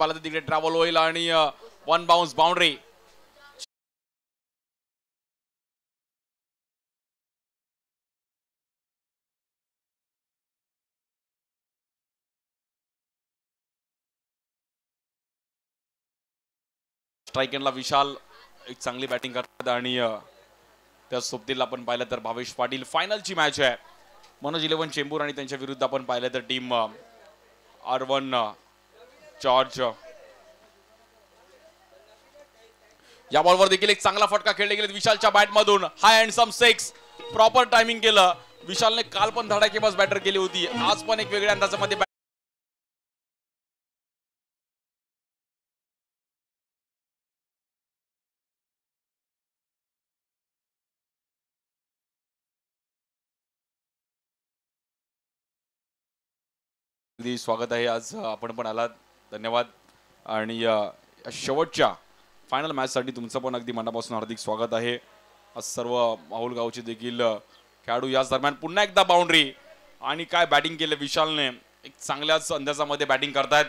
पाला तिकडे ट्रॅव्हल होईल आणि वन बाउन्स बाउंड्री. स्ट्राईक एंडला विशाल एक चांगली बॅटिंग करतात आणि त्या सोबतीला आपण पाहिलं तर भावेश पाटील. फायनलची मॅच आहे मनोज 11 चेंबूर आणि त्यांच्या विरुद्ध आपण पाहिलं तर टीम R1 जॉर्ज. या बॉलवर देखील एक चांगला फटका खेळले गेले विशालच्या बॅटमधून. High and some six. Proper timing केलं विशालने. काल पण धडाकेबाज बॅटर केली होती, आज पण एक वेगळ्या अंदाजामध्ये स्वागत आहे. आज आपण पण आलात, धन्यवाद. आणि शेवटच्या फायनल मॅच साठी तुमचं पण अगदी मनापासून हार्दिक स्वागत आहे. आज सर्व माहुल गावचे देखील खेळाडू याच दरम्यान पुन्हा एकदा बाउंड्री. आणि काय बॅटिंग केलं विशालने. एक चांगल्याच अंदाजामध्ये बॅटिंग करतायत.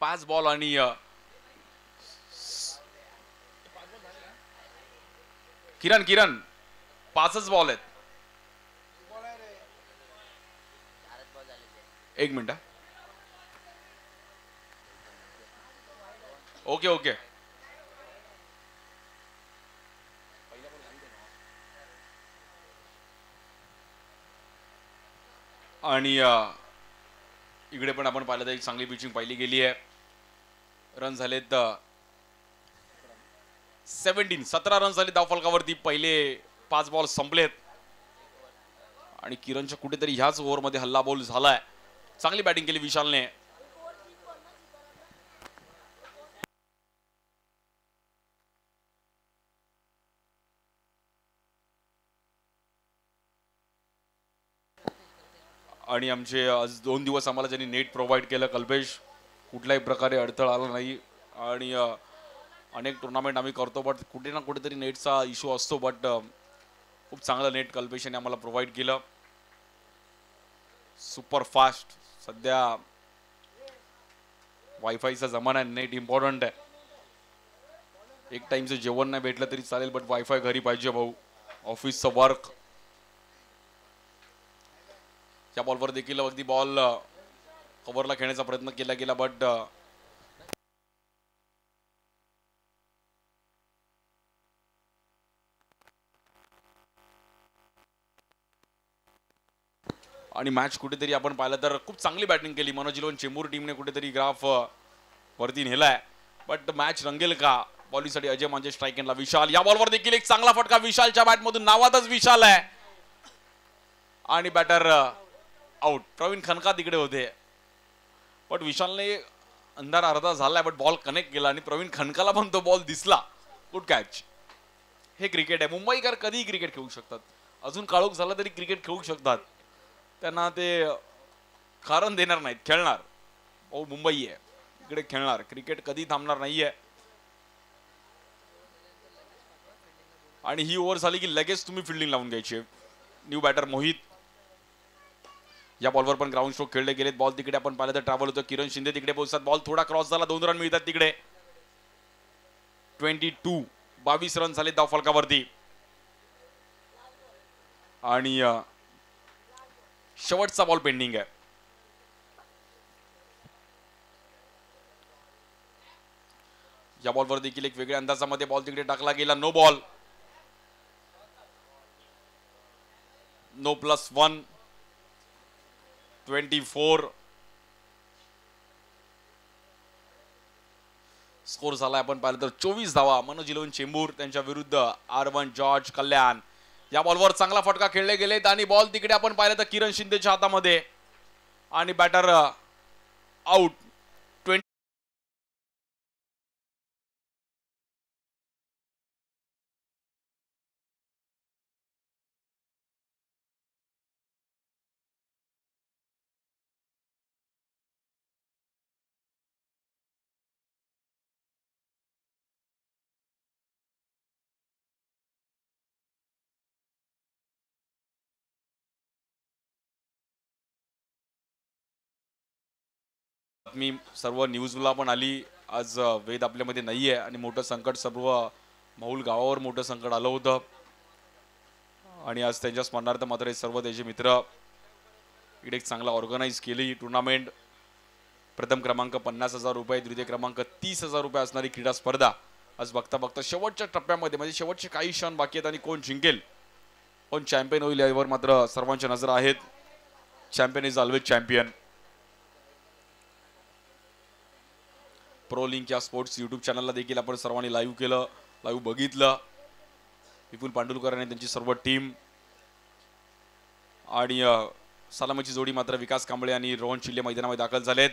पाच बॉल आणि किरण पाचच बॉल आहेत. एक मिनिट. Okay okay. आणि इकडे पण आपण पाहिलं तर एक चांगली पिचिंग पाहिली गेली आहे. रन झालेत 17 रन झाले धावफलकावरती. पहिले 5 बॉल संपलेत आणि किरणच्या कुठेतरी ह्याच ओव्हरमध्ये हल्ला बॉल झालाय. चांगली बॅटिंग केली विशालने. आणि आमचे आज 2 दिवस आम्हाला ज्यांनी नेट प्रोव्हाइड केलं कल्पेश, कुठल्याही प्रकारे अडथळा आला नाही. आणि अनेक टुर्नामेंट आम्ही करतो बट कुठे ना कुठेतरी नेटचा इश्यू असतो. बट खूप चांगलं नेट कल्पेशने आम्हाला प्रोव्हाइड केलं. Super fast. सध्या वायफायचा जमाना आहे, नेट इम्पॉर्टंट आहे. एक टाइमचं जेवण नाही भेटलं तरी चालेल बट वायफाय घरी पाहिजे भाऊ. ऑफिसचं वर्क. या बॉलवर देखील अगदी बॉल कव्हरला खेळण्याचा प्रयत्न केला गेला बट आणि मॅच कुठेतरी आपण पाहिलं तर खूप चांगली बॅटिंग केली मनोज 11 चेंबूर टीमने. कुठेतरी ग्राफ वरती नेलाय बट मॅच रंगेल का. बॉलिंगसाठी अजय मांजे. स्ट्राईक एंडला विशाल. या बॉलवर देखील एक चांगला फटका विशालच्या बॅटमधून. नावातच विशाल आहे आणि बॅटर आउट. प्रवीण खनका तिकडे होते बट विशालने अंधार अर्धा झालाय बट बॉल कनेक्ट केला आणि प्रवीण खनकाला पण तो बॉल दिसला. Good catch. हे क्रिकेट आहे. मुंबईकर कधीही क्रिकेट खेळू शकतात. अजून काळोख झाला तरी क्रिकेट खेळू शकतात. त्यांना ते कारण देणार नाहीत. खेळणार. ओ मुंबई आहे, इकडे खेळणार. क्रिकेट कधी थांबणार नाहीये. आणि ही ओव्हर झाली की लगेच तुम्ही फिल्डिंग लावून घ्यायची. New batter Mohit. या बॉलवर पण ग्राउंड स्ट्रोक खेळले गेलेत. बॉल तिकडे आपण पाहिलं तर ट्रॅव्हल होतं. किरण शिंदे तिकडे पोहोचतात. बॉल थोडा क्रॉस झाला. 2 रन मिळतात तिकडे. 22 रन झाले धावफलकावरती. आणि शेवटचा बॉल पेंडिंग आहे. या बॉलवर देखील एक वेगळ्या अंदाजामध्ये बॉल तिकडे टाकला गेला. No ball. नो +1. 24 स्कोर झाला. आपण पाहिलं तर 24 धावा. मनोज 11 चेंबूर त्यांच्या विरुद्ध R1 जॉर्ज कल्याण. या बॉलवर चांगला फटका खेळले गेलेत आणि बॉल तिकडे आपण पाहिलं तर किरण शिंदेच्या हातामध्ये आणि बॅटर आउट. बातमी सर्व न्यूजला पण आली आज वेद आपल्यामध्ये नाहीये आणि मोठं संकट सर्व माऊल गावावर मोठं संकट आलं होतं आणि आज त्यांच्या स्मरणार्थ मात्र हे सर्व त्याचे मित्र इकडे एक चांगला ऑर्गनाइज केली टुर्नामेंट. प्रथम क्रमांक 50,000 रुपये, द्वितीय क्रमांक 30,000 रुपये असणारी क्रीडा स्पर्धा आज बघता बघता शेवटच्या टप्प्यामध्ये म्हणजे शेवटचे काही क्षण बाकी आहेत आणि कोण जिंकेल कोण चॅम्पियन होईल यावर मात्र सर्वांच्या नजर आहेत. Champion is always champion. Pro link या स्पोर्ट्स यूट्यूब चॅनलला देखील आपण सर्वांनी लाईव्ह केलं, लाईव्ह बघितलं. विपुल पांडुलकर आणि त्यांची सर्व टीम आणि सलामीची जोडी मात्र विकास कांबळे आणि रोहन चिल्ले मैदानामध्ये दाखल झालेत.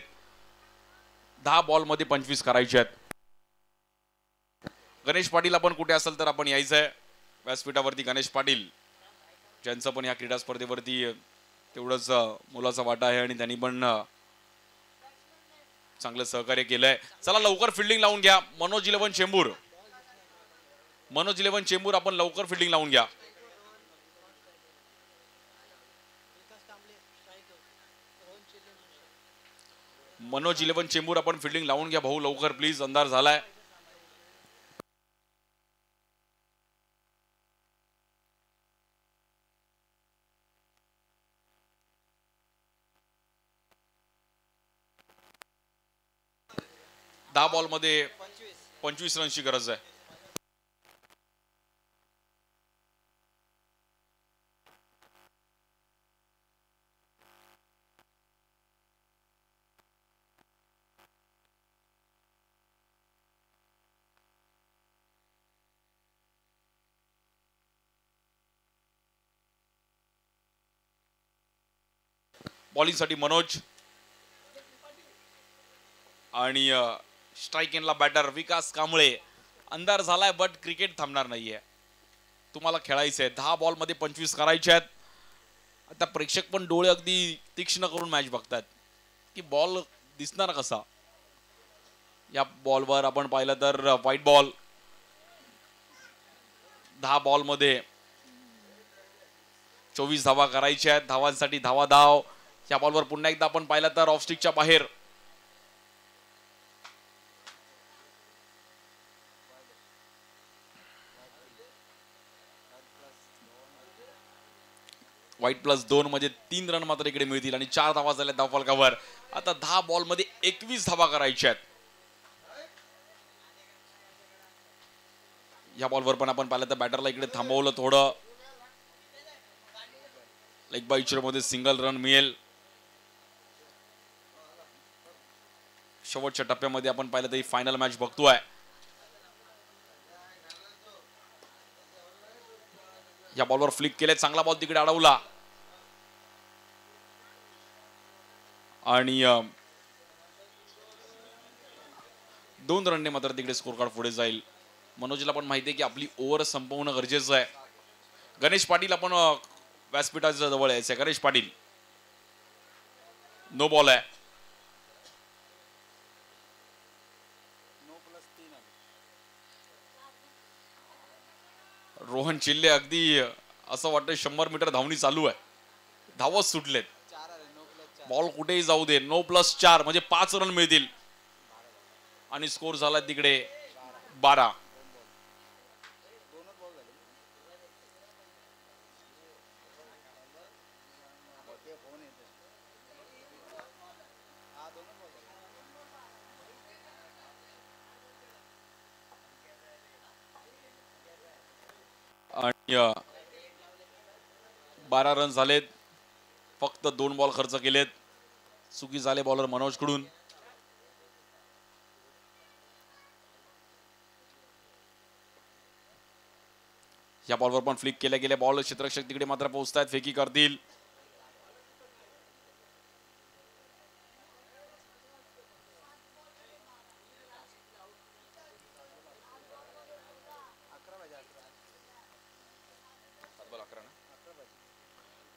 10 बॉलमध्ये 25 करायचे आहेत. गणेश पाटील आपण कुठे असेल तर आपण यायचंय व्यासपीठावरती. गणेश पाटील ज्यांचं पण या क्रीडा स्पर्धेवरती तेवढंच मोलाचा वाटा आहे आणि त्यांनी पण चांगलं सहकार्य केलंय. चला लवकर फिल्डिंग लावून घ्या. मनोज 11 चेंबूर, मनोज 11 चेंबूर आपण लवकर फिल्डिंग लावून घ्या. मनोज 11 चेंबूर आपण फिल्डिंग लावून घ्या भाऊ लवकर प्लीज, अंधार झालाय. दहा बॉल मध्ये 25 रनची गरज आहे. बॉलिंग साठी मनोज आणि स्ट्राइक एंडला बॅटर विकास कांबळे. अंधार झालाय बट क्रिकेट थांबणार नाहीये. तुम्हाला खेळायचंय. 10 बॉल मध्ये 25 करायचे आहेत. आता प्रेक्षक पण डोळे अगदी तीक्ष्ण करून मॅच बघतात की बॉल दिसणार कसा. या बॉलवर आपण पाहिलं तर व्हाईट बॉल. 10 बॉल मध्ये 24 धावा करायच्या आहेत. धावांसाठी धावा धाव. या बॉलवर पुन्हा एकदा आपण पाहिलं तर ऑफ स्टिकच्या बाहेर. व्हाईट +2 म्हणजे 3 रन मात्र इकडे मिळतील आणि 4 धावा झाल्या धावफलकावर. आता 10 बॉल मध्ये 21 धावा करायच्या आहेत. या बॉलवर पण आपण पाहिलं तर बॅटरला इकडे थांबवलं थोडं. लेग बाय मध्ये सिंगल रन मिळेल. शेवटच्या टप्प्यामध्ये आपण पाहिलं तर ही फायनल मॅच बघतोय. या बॉलवर फ्लिक केले. चांगला बॉल तिकडे अडवला आणि 2 रनने मात्र तिकडे स्कोर कार्ड पुढे जाईल. मनोजला पण माहिती आहे की आपली ओव्हर संपवणं गरजेचं आहे. गणेश पाटील आपण व्यासपीठाच्या जवळ यायचंय. गणेश पाटील नो बॉल आहे. रोहन चिल्ले अगदी असं वाटतं 100 मीटर धावणी चालू आहे. धावत सुटलेत. बॉल कुठेही जाऊ दे. नो+4 म्हणजे 5 रन मिळतील आणि स्कोर झाला तिकडे 12. आणि 12 रन झालेत. फक्त 2 बॉल खर्च केलेत. चुकी झाले बॉलर मनोज कडून. या बॉलवर पण फ्लिक केल्या गेल्या. बॉल क्षेत्ररक्षक तिकडे मात्र पोहोचतायत. फेकी करतील.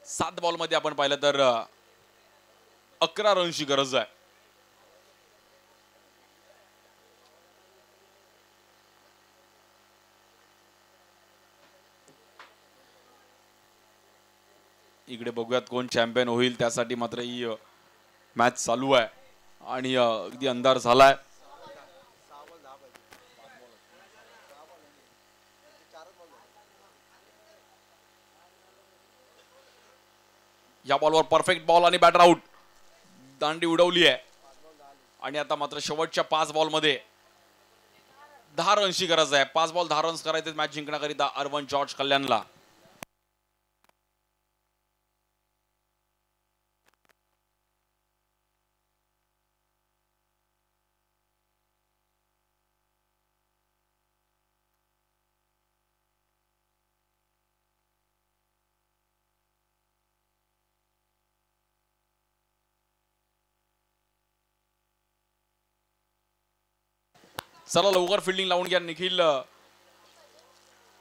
सात बॉल मध्ये आपण पाहिलं तर 11 रनची गरज आहे. इकडे बघूयात कोण चॅम्पियन होईल. त्यासाठी मात्र ही मॅच चालू आहे आणि अगदी अंधार झालाय. या बॉलवर परफेक्ट बॉल आणि बॅटर आउट. दांडी उडवली आहे आणि आता मात्र शेवटच्या 5 बॉलमध्ये 10 रन्सची गरज आहे. 5 बॉल 10 रन्स करायचे मॅच जिंकण्याकरिता अरवन जॉर्ज कल्याणला. चला लवकर फिल्डिंग लावून घ्या निखिल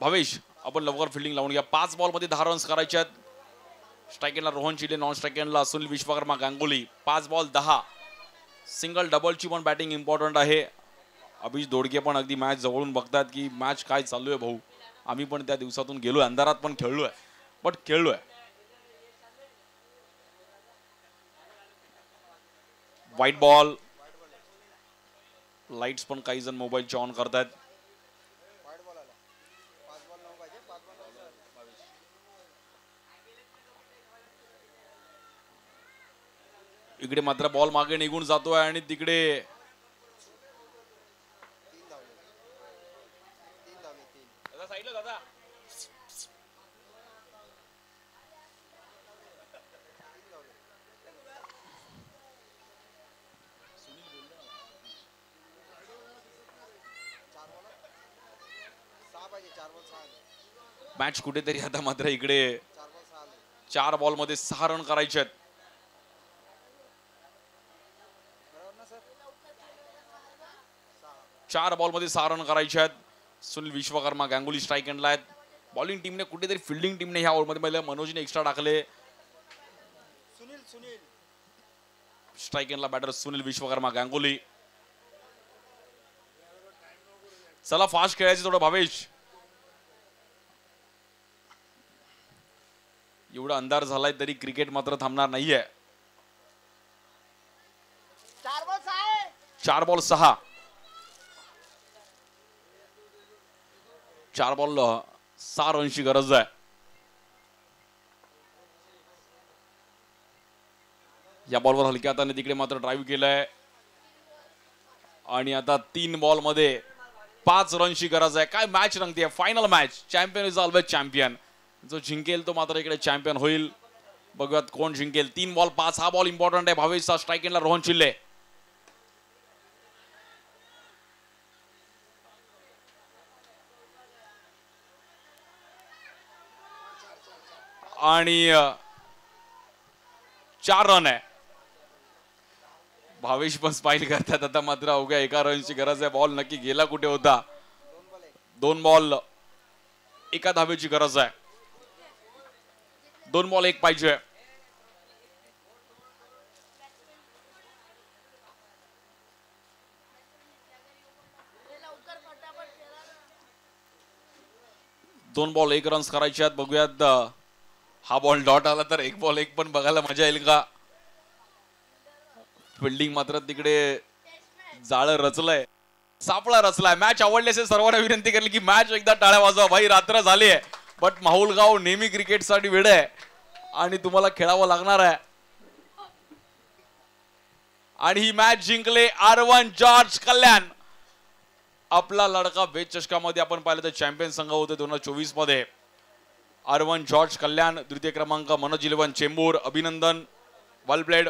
भावेश. आपण लवकर फिल्डिंग लावून घ्या. 5 बॉलमध्ये 10 रन्स करायचे आहेत. स्ट्राईक एंडला रोहन चिले, नॉन स्ट्राईक एंडला सुनील विश्वकर्मा गांगुली. 5 बॉल 10. सिंगल डबलची पण बॅटिंग इम्पॉर्टंट आहे. अभिष दोडके पण अगदी मॅच जवळून बघतात की मॅच काय चालू आहे भाऊ. आम्ही पण त्या दिवसातून गेलोय, अंधारात पण खेळलोय, बट खेळलोय. White ball. लाईट्स पण काही जण मोबाईलचे ऑन करतात. इकडे मात्र बॉल मागे निघून जातोय आणि तिकडे मॅच कुठेतरी आता मात्र इकडे 4 बॉलमध्ये 6 रन करायचे आहेत. चार बॉलमध्ये 6 रन करायचे आहेत. सुनील विश्वकर्मा गांगुली स्ट्राईक एंडला आहेत. बॉलिंग टीमने कुठेतरी फिल्डिंग टीमने ह्या ओव्हरमध्ये मनोजने एक्स्ट्रा टाकले. स्ट्राईक एंडला बॅटर सुनील विश्वकर्मा गांगुली. चला फास्ट खेळायचं थोडं भावेश. एवढा अंधार झालाय तरी क्रिकेट मात्र थांबणार नाहीये. 4 बॉल 6. 4 बॉल 6 रनची गरज आहे. या बॉलवर हलक्या हाताने तिकडे मात्र ड्राईव्ह केलाय आणि आता 3 बॉल मध्ये 5 रनची गरज आहे. काय मॅच रंगते. Final match. Champion is always champion. जो जिंकेल तो मात्र इकडे चॅम्पियन होईल. बघूयात कोण जिंकेल. 3 बॉल 5. हा बॉल इम्पॉर्टंट आहे. भावेशचा स्ट्राईक एंडला रोहन चिल्ले. आणि 4 रन आहे. भावेश पण स्माइल करतात. आता मात्र अवघ्या 1 रनची गरज आहे. बॉल नक्की गेला कुठे होता. 2 बॉल 1 धावेची गरज आहे. 2 बॉल 1 पाहिजे. दोन बॉल 1 रन्स करायचे आहेत. बघूयात हा बॉल डॉट आला तर 1 बॉल 1 पण बघायला मजा येईल का. फिल्डिंग मात्र तिकडे जाळं रचलंय, सापळा रचलाय. मॅच आवडली असेल सर्वांना विनंती करेल की मॅच एकदा टाळ्या वाजवा. भाई रात्र झाली आहे बट माहुलगाव नेहमी क्रिकेटसाठी वेड आहे आणि तुम्हाला खेळावं लागणार आहे. आणि ही मॅच जिंकले अरवन जॉर्ज कल्याण. आपला लढका वेद चषकामध्ये आपण पाहिलं तर चॅम्पियन संघ होते 2024 मध्ये. अरवन जॉर्ज कल्याण. द्वितीय क्रमांक मनोज इलेव्हन चेंबूर. अभिनंदन, वेल प्लेड.